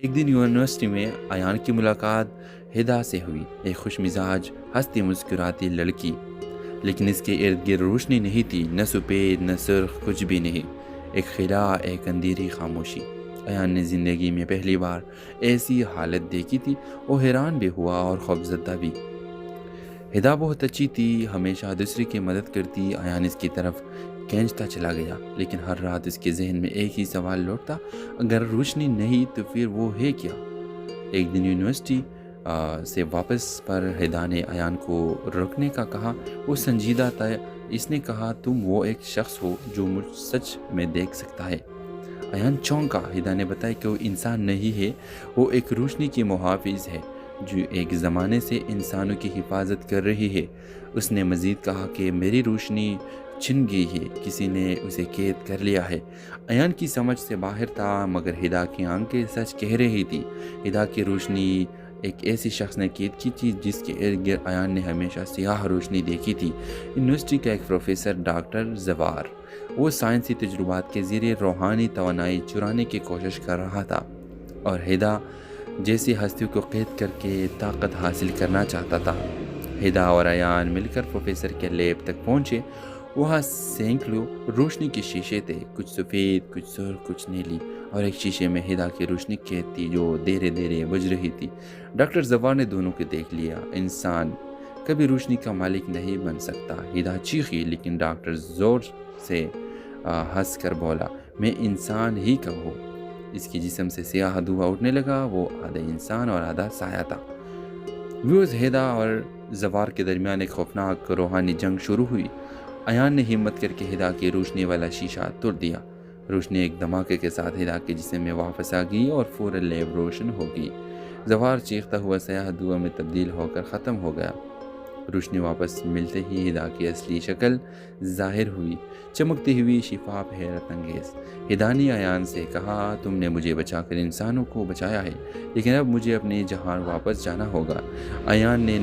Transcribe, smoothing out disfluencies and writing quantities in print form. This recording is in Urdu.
ایک دن یونیورسٹی میں ایان کی ملاقات ہدا سے ہوئی، ایک خوش مزاج ہنستی مسکراتی لڑکی، لیکن اس کے ارد گرد روشنی نہیں تھی، نہ سفید نہ سرخ، کچھ بھی نہیں، ایک خلا، ایک اندھیری خاموشی۔ ایان نے زندگی میں پہلی بار ایسی حالت دیکھی تھی، وہ حیران بھی ہوا اور خوفزدہ بھی۔ ہدا بہت اچھی تھی، ہمیشہ دوسرے کی مدد کرتی، ایان اس کی طرف کھینچتا چلا گیا، لیکن ہر رات اس کے ذہن میں ایک ہی سوال لوٹتا، اگر روشنی نہیں تو پھر وہ ہے کیا؟ ایک دن یونیورسٹی سے واپس پر ہدا نے ایان کو رکنے کا کہا، وہ سنجیدہ تھا۔ اس نے کہا، تم وہ ایک شخص ہو جو مجھ سچ میں دیکھ سکتا ہے۔ ایان چونکا۔ ہدا نے بتایا کہ وہ انسان نہیں ہے، وہ ایک روشنی کی محافظ ہے جو ایک زمانے سے انسانوں کی حفاظت کر رہی ہے۔ اس نے مزید کہا کہ میری روشنی چھن گئی ہے، کسی نے اسے قید کر لیا ہے۔ ایان کی سمجھ سے باہر تھا، مگر ہدا کی آنکھیں سچ کہہ رہی تھی۔ ہدا کی روشنی ایک ایسی شخص نے قید کی تھی جس کے ارد گرد ایان نے ہمیشہ سیاہ روشنی دیکھی تھی۔ یونیورسٹی کا ایک پروفیسر ڈاکٹر زوار، وہ سائنسی تجربات کے ذریعے روحانی توانائی چرانے کی کوشش کر رہا تھا، اور ہدا جیسی ہستیوں کو قید کر کے طاقت حاصل کرنا چاہتا تھا۔ ہدا اور ایان مل کر پروفیسر کے لیب تک پہنچے۔ وہاں سینکڑوں روشنی کے شیشے تھے، کچھ سفید، کچھ سرخ، کچھ نیلی، اور ایک شیشے میں ہدا کی روشنی قید تھی جو دھیرے دھیرے بجھ رہی تھی۔ ڈاکٹر زوار نے دونوں کو دیکھ لیا۔ انسان کبھی روشنی کا مالک نہیں بن سکتا، ہدا چیخی، لیکن ڈاکٹر زور سے ہنس کر بولا، میں انسان ہی کا ہوں۔ اس کی جسم سے سیاہ دھواں اٹھنے لگا، وہ آدھا انسان اور آدھا سایہ تھا۔ ویوز، ہدا اور زوار کے درمیان ایک خوفناک روحانی جنگ شروع ہوئی۔ ایان نے ہمت کر کے ہدا کی روشنی والا شیشہ توڑ دیا۔ روشنی ایک دھماکے کے ساتھ ہدا کے جسم میں واپس آ گئی اور فوراً لیب روشن ہو گئی۔ زوار چیختا ہوا سیاہ دھواں میں تبدیل ہو کر ختم ہو گیا۔ روشنی واپس ملتے ہی ہدا کی اصلی شکل ظاہر ہوئی، چمکتی ہوئی، شفاف، حیرت انگیز۔ ہدا نے ایان سے کہا، تم نے مجھے بچا کر انسانوں کو بچایا ہے، لیکن اب مجھے اپنے جہان واپس جانا ہوگا۔ ایان نے